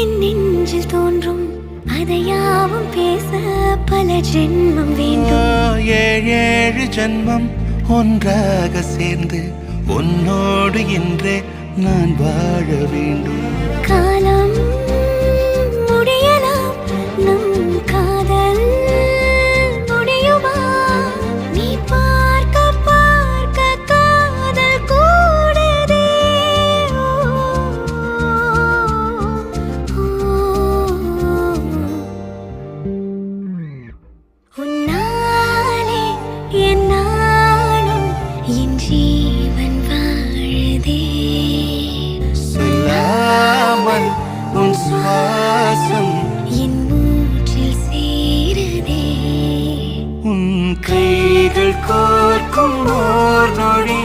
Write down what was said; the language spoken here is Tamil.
என் நெஞ்சில் தோன்றும் அதையாவும் பேச பல ஜென்மம் வேண்டும். ஏழு ஜென்மம் ஒன்றாக சேர்ந்து உன்னோடு இன்றே நான் வாழ வேண்டும். காலம் முடியலாம், நம் காதல் முடியுமா? நீ பார்க்க பார்க்க காதல் கூடுதே. உன்னாலே என் நாளும் என் ஜீவன் வாழுதே. சொல்லாமல் உன் சுவாசம் என் மூச்சில் சேருதே. உன் கைகள் கோர்க்கும் ஓர் நொடி